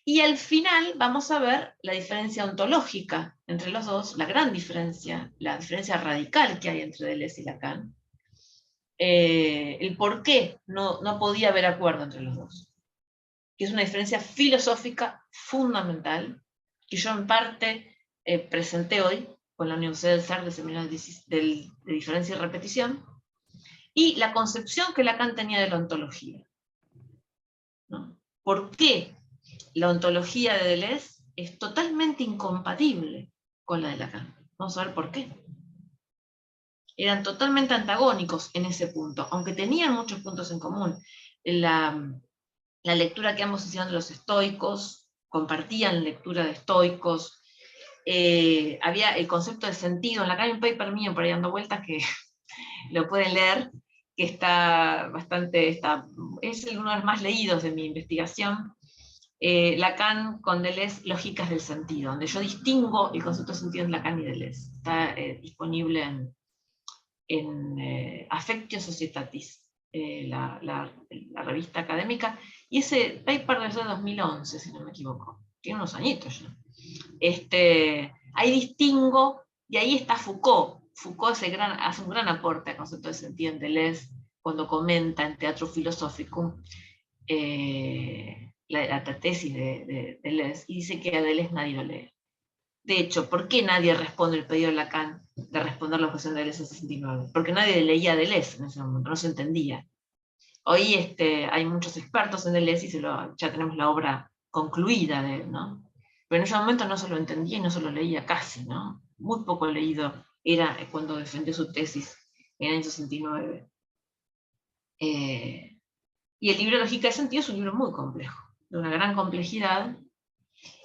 [SPEAKER 2] Y al final vamos a ver la diferencia ontológica entre los dos, la gran diferencia, la diferencia radical que hay entre Deleuze y Lacan, el por qué no podía haber acuerdo entre los dos, que es una diferencia filosófica fundamental, que yo en parte presenté hoy con la Universidad del SAR de Seminario de Diferencia y Repetición, y la concepción que Lacan tenía de la ontología, ¿no? ¿Por qué la ontología de Deleuze es totalmente incompatible con la de Lacan? Vamos a ver por qué. Eran totalmente antagónicos en ese punto, aunque tenían muchos puntos en común. La lectura que ambos hicieron de los estoicos, compartían lectura de estoicos, había el concepto de sentido. En Lacan hay un paper mío por ahí dando vueltas que lo pueden leer, que es uno de los más leídos de mi investigación. Lacan con Deleuze, Lógicas del Sentido, donde yo distingo el concepto de sentido en Lacan y Deleuze. Está disponible en Affectio Societatis, la revista académica, y ese paper es de 2011, si no me equivoco, tiene unos añitos ya. Ahí distingo, y ahí está Foucault. Foucault hace un gran aporte al concepto de sentido en Deleuze, cuando comenta en Teatro Philosophicum la tesis de Deleuze, y dice que a Deleuze nadie lo lee. De hecho, ¿por qué nadie responde el pedido de Lacan de responder la objeción de Deleuze en 69? Porque nadie leía a Deleuze en ese momento, no se entendía. Hoy hay muchos expertos en Deleuze y ya tenemos la obra concluida de él, ¿no? Pero en ese momento no se lo entendía y no se lo leía casi, ¿no? Muy poco leído era cuando defendió su tesis en el año 69. Y el libro Lógica del Sentido es un libro muy complejo, de una gran complejidad,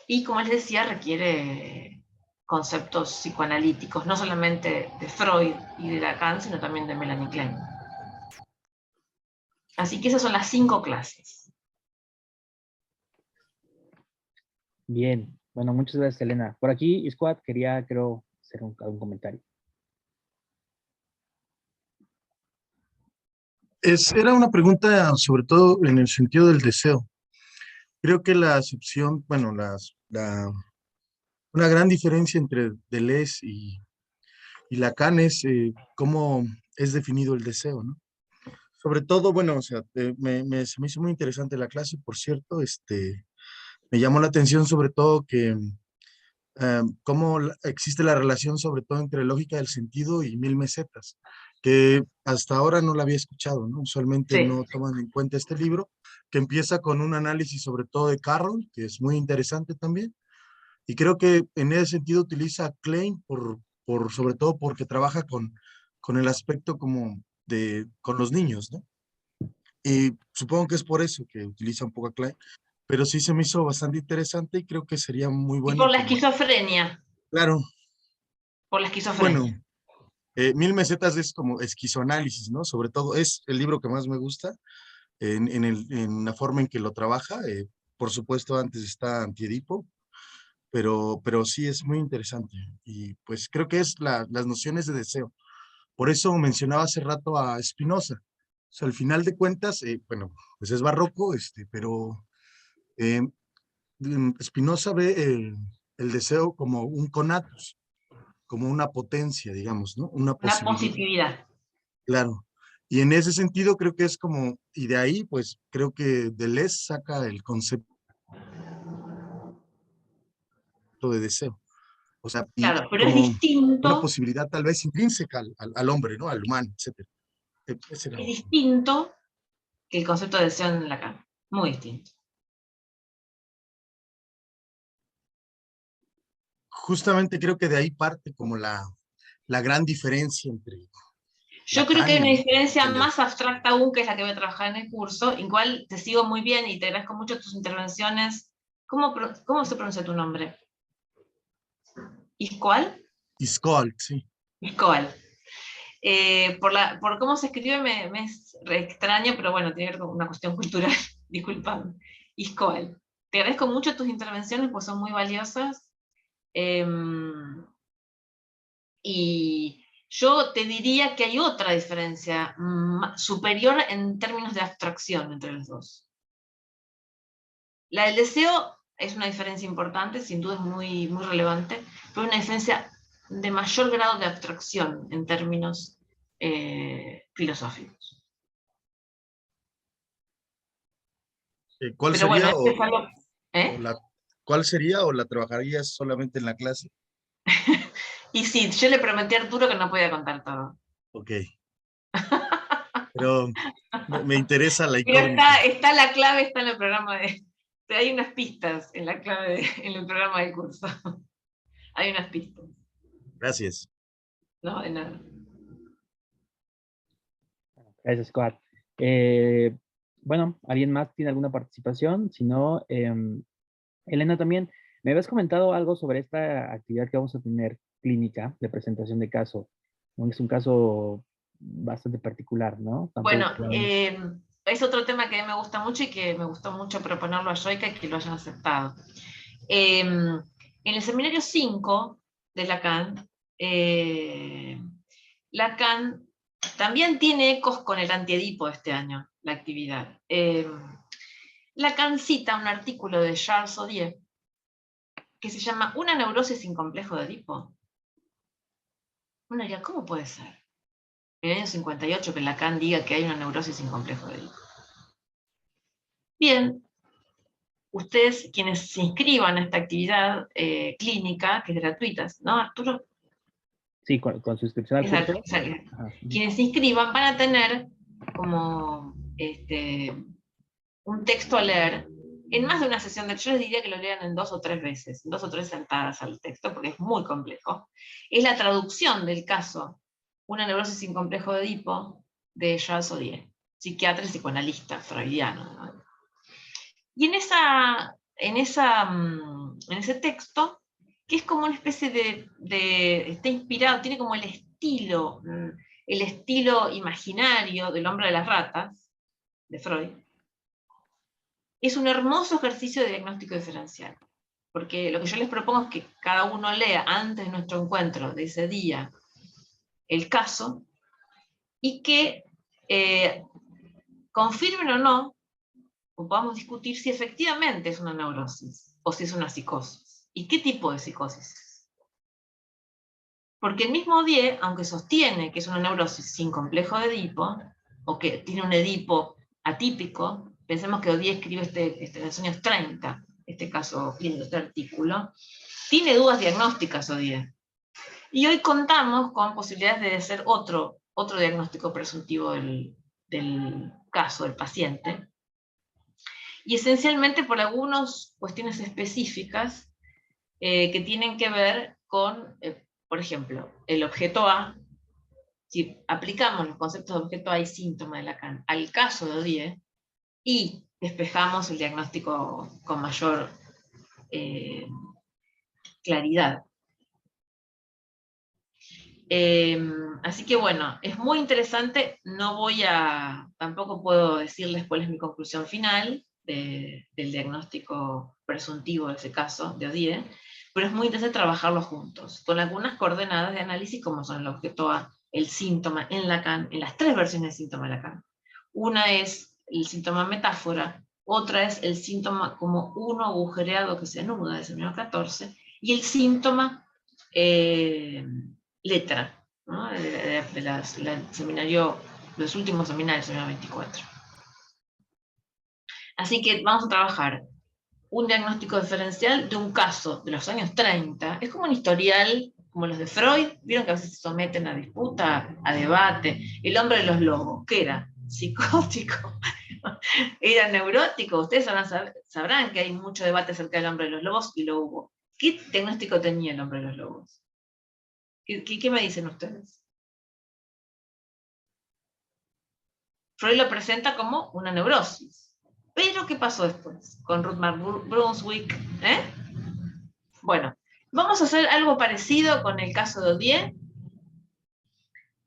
[SPEAKER 2] y como les decía, requiere conceptos psicoanalíticos, no solamente de Freud y de Lacan, sino también de Melanie Klein. Así que esas son las 5 clases.
[SPEAKER 1] Bien, bueno, muchas gracias, Elena. Por aquí, Squad, quería, creo, hacer algún comentario.
[SPEAKER 4] Era una pregunta sobre todo en el sentido del deseo. Creo que la acepción, bueno, una gran diferencia entre Deleuze y Lacan es cómo es definido el deseo, ¿no? Sobre todo, bueno, o sea, se me hizo muy interesante la clase, por cierto, me llamó la atención sobre todo que existe la relación sobre todo entre lógica del sentido y 1000 mesetas, que hasta ahora no la había escuchado, ¿no? Usualmente
[SPEAKER 2] Sí.
[SPEAKER 4] no toman en cuenta este libro, que empieza con un análisis sobre todo de Carroll, que es muy interesante también, y creo que en ese sentido utiliza a Klein sobre todo porque trabaja con el aspecto como con los niños, ¿no? Y supongo que es por eso que utiliza un poco a Klein, pero sí se me hizo bastante interesante y creo que sería muy
[SPEAKER 2] Y
[SPEAKER 4] bueno
[SPEAKER 2] por la
[SPEAKER 4] como,
[SPEAKER 2] esquizofrenia.
[SPEAKER 4] claro,
[SPEAKER 2] Por la
[SPEAKER 4] bueno,
[SPEAKER 2] esquizofrenia.
[SPEAKER 4] 1000 mesetas es como esquizoanálisis, ¿no? Sobre todo es el libro que más me gusta en la forma en que lo trabaja. Por supuesto, antes está Antiedipo, pero sí es muy interesante. Y pues creo que es las nociones de deseo. Por eso mencionaba hace rato a Spinoza. O sea, al final de cuentas, bueno, pues es barroco, pero eh, Spinoza ve el deseo como un conatus, como una potencia, digamos, ¿no? Una
[SPEAKER 2] Una
[SPEAKER 4] posibilidad.
[SPEAKER 2] positividad.
[SPEAKER 4] Claro. Y en ese sentido creo que es como, y de ahí pues creo que Deleuze saca el concepto de deseo. O sea, y
[SPEAKER 2] Claro, pero es
[SPEAKER 4] como una
[SPEAKER 2] distinto,
[SPEAKER 4] posibilidad tal vez intrínseca al hombre, ¿no? Al humano, etcétera. Ese era
[SPEAKER 2] es distinto que el concepto de deseo en Lacan. Muy distinto.
[SPEAKER 4] justamente creo que de ahí parte como la gran diferencia entre
[SPEAKER 2] Yo creo que
[SPEAKER 4] Lacan
[SPEAKER 2] hay una
[SPEAKER 4] y
[SPEAKER 2] diferencia
[SPEAKER 4] Deleuze.
[SPEAKER 2] más abstracta aún, que es la que voy a trabajar en el curso, igual te sigo muy bien y te agradezco mucho tus intervenciones. ¿Cómo se pronuncia tu nombre? ¿Iscoal?
[SPEAKER 4] Y Skoll, sí.
[SPEAKER 2] Iscoal. Por cómo se escribe me es re extraño, pero bueno, tiene que ver con una cuestión cultural, disculpame. Iscoal. Te agradezco mucho tus intervenciones, pues son muy valiosas. Y yo te diría que hay otra diferencia superior en términos de abstracción entre los dos. La del deseo es una diferencia importante, sin duda es muy, muy relevante, pero una diferencia de mayor grado de abstracción en términos filosóficos.
[SPEAKER 4] ¿Cuál
[SPEAKER 2] Pero bueno,
[SPEAKER 4] sería
[SPEAKER 2] esto es algo...
[SPEAKER 4] o
[SPEAKER 2] ¿eh?
[SPEAKER 4] la, cuál sería o la trabajarías solamente en la clase?
[SPEAKER 2] Y sí, yo le prometí a Arturo que no podía contar todo.
[SPEAKER 4] Ok. Pero me interesa la
[SPEAKER 2] Pero
[SPEAKER 4] incógnita.
[SPEAKER 2] está la clave, está en el programa de... Hay unas pistas en la clave, en el programa del curso. Hay unas pistas.
[SPEAKER 4] Gracias.
[SPEAKER 2] No, de nada.
[SPEAKER 1] Gracias, Squad. Bueno, ¿alguien más tiene alguna participación? Si no, Elena también, me habías comentado algo sobre esta actividad que vamos a tener clínica de presentación de caso. ¿No? Es un caso bastante particular, ¿no?
[SPEAKER 2] Bueno,
[SPEAKER 1] Tampoco.
[SPEAKER 2] es otro tema que a mí me gusta mucho y que me gustó mucho proponerlo a Joica y que lo hayan aceptado. En el seminario 5 de Lacan, Lacan también tiene ecos con el antiedipo este año, la actividad. Lacan cita un artículo de Charles Odier que se llama Una neurosis sin complejo de Edipo. Uno diría, ¿cómo puede ser? En el año 58 que Lacan diga que hay una neurosis sin complejo de Edipo. Bien, ustedes quienes se inscriban a esta actividad clínica, que es gratuita, ¿no, Arturo?
[SPEAKER 1] Sí, con su inscripción al
[SPEAKER 2] Exacto,
[SPEAKER 1] curso.
[SPEAKER 2] exacto.
[SPEAKER 1] Ajá.
[SPEAKER 2] Quienes se inscriban van a tener como un texto a leer en más de una sesión de... Yo les diría que lo lean en 2 o 3 veces, 2 o 3 sentadas al texto, porque es muy complejo. Es la traducción del caso Una neurosis sin complejo de Edipo, de Charles Odier, psiquiatra y psicoanalista freudiano, ¿no? Y en ese texto, que es como una especie está inspirado, tiene como el estilo imaginario del hombre de las ratas, de Freud, es un hermoso ejercicio de diagnóstico diferencial. porque lo que yo les propongo es que cada uno lea antes de nuestro encuentro de ese día el caso y que confirmen o no, o podamos discutir si efectivamente es una neurosis o si es una psicosis. ¿Y qué tipo de psicosis? Porque el mismo Odier, aunque sostiene que es una neurosis sin complejo de Edipo, o que tiene un Edipo atípico, pensemos que Odier escribe en los años 30, este caso clínico, este artículo, tiene dudas diagnósticas Odier. Y hoy contamos con posibilidades de hacer otro diagnóstico presuntivo del caso, del paciente, y esencialmente por algunas cuestiones específicas que tienen que ver con, por ejemplo, el objeto A. Si aplicamos los conceptos de objeto A y síntoma de Lacan al caso de Odier y despejamos el diagnóstico con mayor claridad. Así que bueno, es muy interesante, tampoco puedo decirles cuál es mi conclusión final del diagnóstico presuntivo de ese caso de Odier, pero es muy interesante trabajarlos juntos, con algunas coordenadas de análisis como son el objeto A, el síntoma en Lacan, en las tres versiones del síntoma de Lacan. Una es el síntoma metáfora, otra es el síntoma como uno agujereado que se anuda, del seminario 14, y el síntoma letra, ¿no? Los últimos seminarios, seminario 24. Así que vamos a trabajar un diagnóstico diferencial de un caso de los años 30. Es como un historial, como los de Freud, vieron que a veces se someten a disputa, a debate. El hombre de los lobos, ¿qué era? Psicótico, era neurótico. Ustedes sabrán que hay mucho debate acerca del hombre de los lobos y lo hubo. ¿Qué diagnóstico tenía el hombre de los lobos? ¿Qué me dicen ustedes? Freud lo presenta como una neurosis. Pero, ¿qué pasó después? Con Rudolf Brunswick. Bueno, vamos a hacer algo parecido con el caso de Odier.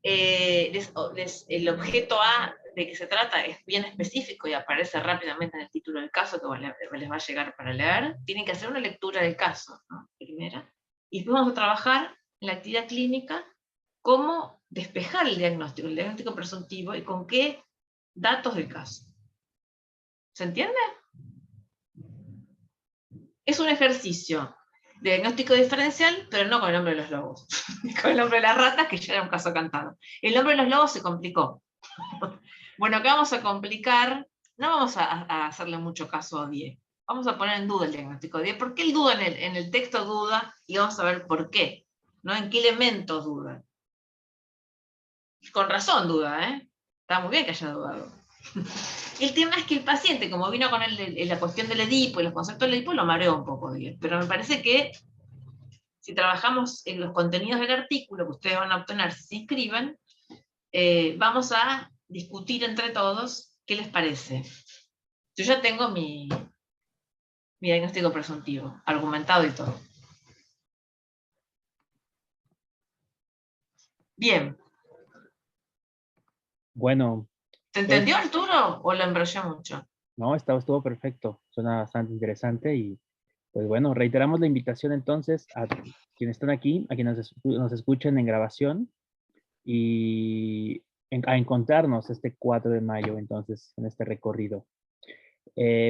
[SPEAKER 2] El objeto A de que se trata es bien específico y aparece rápidamente en el título del caso que les va a llegar para leer. Tienen que hacer una lectura del caso, ¿no? Primera. Y después vamos a trabajar en la actividad clínica cómo despejar el diagnóstico presuntivo y con qué datos del caso. ¿Se entiende? Es un ejercicio de diagnóstico diferencial, pero no con el hombre de los lobos. Con el hombre de las ratas, que ya era un caso cantado. El hombre de los lobos se complicó. Bueno, acá vamos a complicar, no vamos a hacerle mucho caso a Odier. Vamos a poner en duda el diagnóstico de Odier. ¿Por qué él duda en el texto duda? Y vamos a ver por qué. ¿No? ¿En qué elementos duda? Con razón duda, ¿eh? Está muy bien que haya dudado. El tema es que el paciente, como vino con la cuestión del Edipo y los conceptos del Edipo, lo mareó un poco bien. Pero me parece que si trabajamos en los contenidos del artículo que ustedes van a obtener si se inscriben, vamos a discutir entre todos qué les parece. Yo ya tengo mi diagnóstico presuntivo, argumentado y todo. Bien.
[SPEAKER 1] Bueno.
[SPEAKER 2] ¿Te entendió, Arturo, o lo embrollé mucho?
[SPEAKER 1] No, estuvo perfecto, suena bastante interesante y pues bueno, reiteramos la invitación entonces a quienes están aquí, a quienes nos escuchen en grabación y a encontrarnos este 4 de mayo entonces en este recorrido.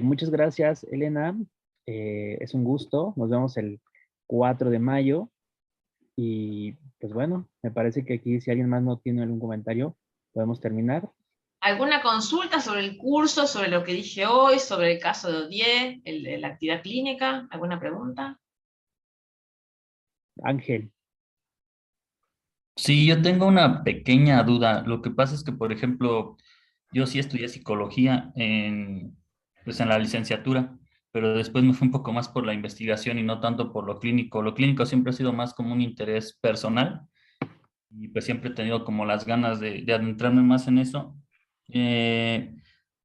[SPEAKER 1] Muchas gracias, Elena, es un gusto, nos vemos el 4 de mayo y pues bueno, me parece que aquí si alguien más no tiene algún comentario, podemos terminar.
[SPEAKER 2] ¿Alguna consulta sobre el curso, sobre lo que dije hoy, sobre el caso de Odier, la actividad clínica? ¿Alguna pregunta?
[SPEAKER 1] Ángel.
[SPEAKER 5] Sí, yo tengo una pequeña duda. Lo que pasa es que, por ejemplo, yo sí estudié psicología pues en la licenciatura, pero después me fui un poco más por la investigación y no tanto por lo clínico. Lo clínico siempre ha sido más como un interés personal y pues siempre he tenido como las ganas de adentrarme más en eso.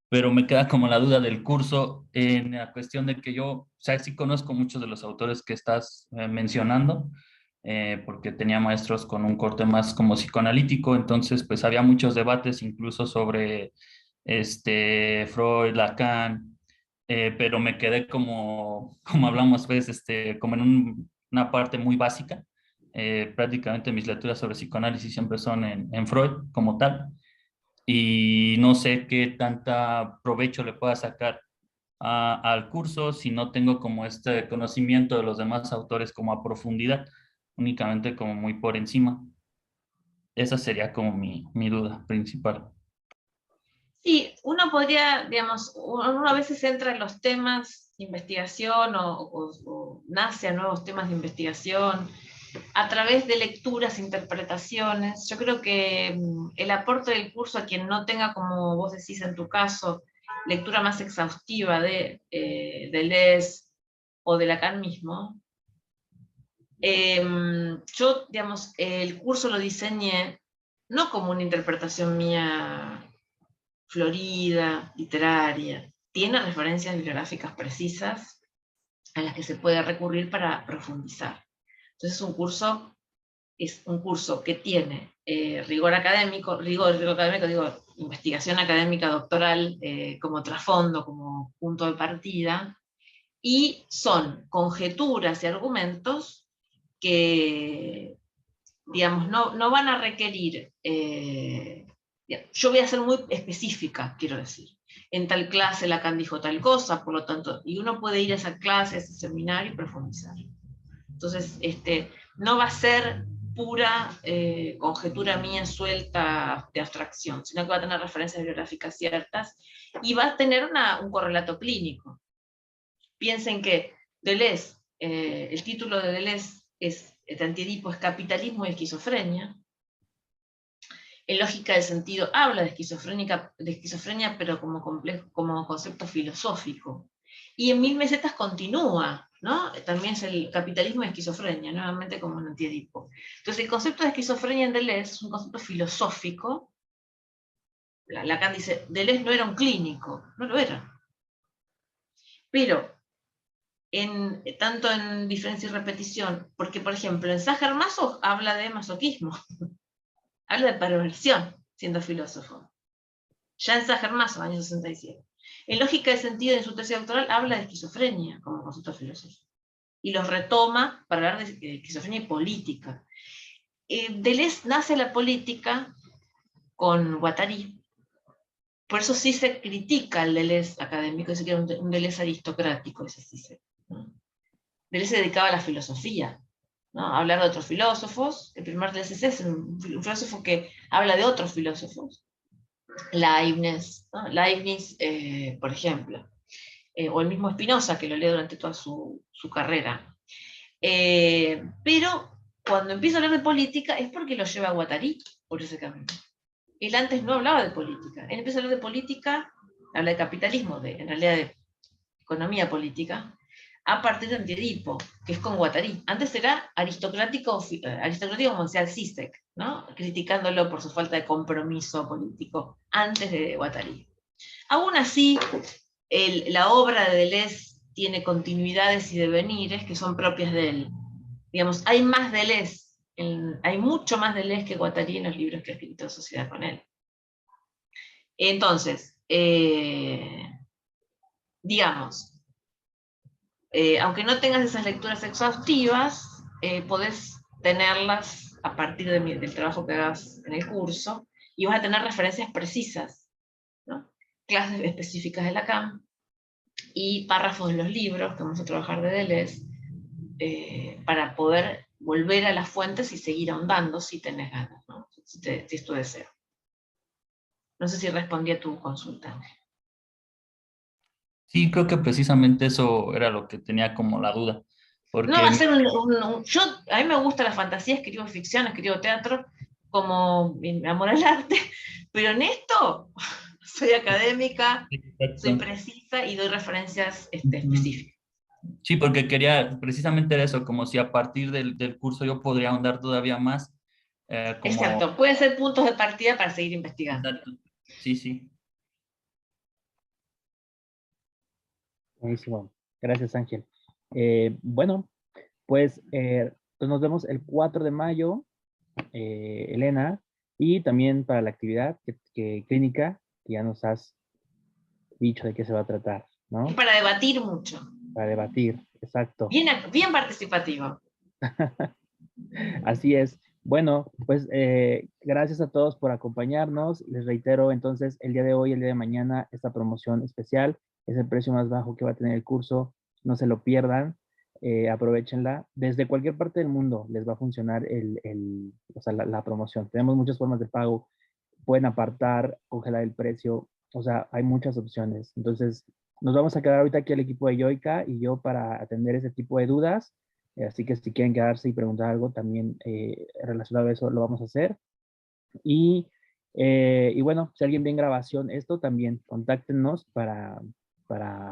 [SPEAKER 5] Pero me queda como la duda del curso en la cuestión de que yo, o sea, sí conozco muchos de los autores que estás mencionando, porque tenía maestros con un corte más como psicoanalítico, entonces pues había muchos debates incluso sobre Freud, Lacan, pero me quedé como hablamos, pues, como en una parte muy básica. Prácticamente mis lecturas sobre psicoanálisis siempre son en Freud como tal, y no sé qué tanta provecho le pueda sacar al curso si no tengo como este conocimiento de los demás autores como a profundidad, únicamente como muy por encima. Esa sería como mi duda principal.
[SPEAKER 2] Sí, uno podría, digamos, uno a veces entra en los temas de investigación o nace a nuevos temas de investigación a través de lecturas, interpretaciones. Yo creo que el aporte del curso a quien no tenga, como vos decís en tu caso, lectura más exhaustiva de Deleuze o de Lacan mismo, yo, digamos, el curso lo diseñé no como una interpretación mía florida, literaria, tiene referencias bibliográficas precisas a las que se puede recurrir para profundizar. Entonces es un curso que tiene rigor académico, digo, investigación académica doctoral como trasfondo, como punto de partida, y son conjeturas y argumentos que, digamos, no van a requerir, yo voy a ser muy específica, quiero decir, en tal clase Lacan dijo tal cosa, por lo tanto, y uno puede ir a esa clase, a ese seminario y profundizar. Entonces, no va a ser pura conjetura mía suelta de abstracción, sino que va a tener referencias bibliográficas ciertas y va a tener un correlato clínico. Piensen que Deleuze, el título de Deleuze es, el antiedipo es Capitalismo y Esquizofrenia. En Lógica del Sentido habla de esquizofrenia, pero como concepto filosófico. Y en 1000 mesetas continúa, ¿no? También es el capitalismo y esquizofrenia, nuevamente como un antiedipo. Entonces el concepto de esquizofrenia en Deleuze es un concepto filosófico. Lacan dice, Deleuze no era un clínico, no lo era. Pero tanto en diferencia y repetición, porque por ejemplo en Sacher-Masoch habla de masoquismo, habla de perversión siendo filósofo. Ya en Sacher-Masoch, año 67. En Lógica del Sentido, en su tesis doctoral, habla de esquizofrenia como concepto filosófico. Y los retoma para hablar de esquizofrenia y política. Deleuze nace la política con Guattari. Por eso sí se critica al Deleuze académico, dice que era un Deleuze aristocrático, ese sí ¿no? Deleuze se dedicaba a la filosofía, ¿no? A hablar de otros filósofos. El primer Deleuze es un filósofo que habla de otros filósofos. Leibniz, ¿no? Leibniz, por ejemplo, o el mismo Spinoza, que lo lee durante toda su carrera. Pero cuando empieza a hablar de política es porque lo lleva a Guattari por ese camino. Él antes no hablaba de política, él empieza a hablar de política, habla de capitalismo, en realidad de economía política, a partir de Antiedipo, que es con Guattari. Antes era aristocrático como decía Zizek, ¿no? Criticándolo por su falta de compromiso político, antes de Guattari. Aún así, la obra de Deleuze tiene continuidades y devenires que son propias de él. Digamos, hay más Deleuze, hay mucho más Deleuze que Guattari en los libros que ha escrito en sociedad con él. Entonces, digamos, aunque no tengas esas lecturas exhaustivas, podés tenerlas a partir del trabajo que hagas en el curso, y vas a tener referencias precisas, ¿no? Clases específicas de Lacan, y párrafos de los libros que vamos a trabajar de Deleuze, para poder volver a las fuentes y seguir ahondando si tenés ganas, ¿no? Si es tu deseo. No sé si respondí a tu consulta.
[SPEAKER 5] Sí, creo que precisamente eso era lo que tenía como la duda.
[SPEAKER 2] No va a
[SPEAKER 5] Porque
[SPEAKER 2] ser a mí me gusta la fantasía, escribo ficción, escribo teatro, como mi amor al arte, pero en esto soy académica, soy
[SPEAKER 5] exacto.
[SPEAKER 2] precisa y doy referencias
[SPEAKER 5] Ujú.
[SPEAKER 2] específicas.
[SPEAKER 5] Sí, porque quería precisamente eso, como si a partir del curso yo podría ahondar todavía más, como...
[SPEAKER 2] Exacto, pueden ser puntos de partida para seguir investigando.
[SPEAKER 5] Exacto. Sí, sí.
[SPEAKER 1] Buenísimo. Gracias, Ángel. Bueno, pues nos vemos el 4 de mayo, Elena, y también para la actividad clínica, que ya nos has dicho de qué se va a tratar. ¿no?
[SPEAKER 2] Y para debatir mucho.
[SPEAKER 1] Para debatir, exacto.
[SPEAKER 2] Bien participativo.
[SPEAKER 1] Así es. Bueno, pues gracias a todos por acompañarnos. Les reitero entonces el día de hoy, el día de mañana, esta promoción especial. Es el precio más bajo que va a tener el curso. No se lo pierdan. Aprovéchenla. Desde cualquier parte del mundo les va a funcionar o sea, la promoción. Tenemos muchas formas de pago. Pueden apartar, congelar el precio. O sea, hay muchas opciones. Entonces, nos vamos a quedar ahorita aquí el equipo de Yoica y yo para atender ese tipo de dudas. Así que si quieren quedarse y preguntar algo también relacionado a eso, lo vamos a hacer. Y bueno, si alguien ve en grabación esto, también contáctenos para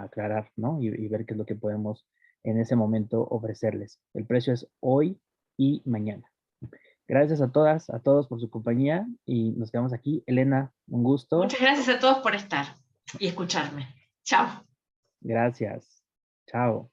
[SPEAKER 1] aclarar, ¿no? Y ver qué es lo que podemos en ese momento ofrecerles. El precio es hoy y mañana. Gracias a todas, a todos por su compañía y nos quedamos aquí. Elena, un gusto.
[SPEAKER 2] Muchas gracias a todos por estar y escucharme. Chao.
[SPEAKER 1] Gracias. Chao.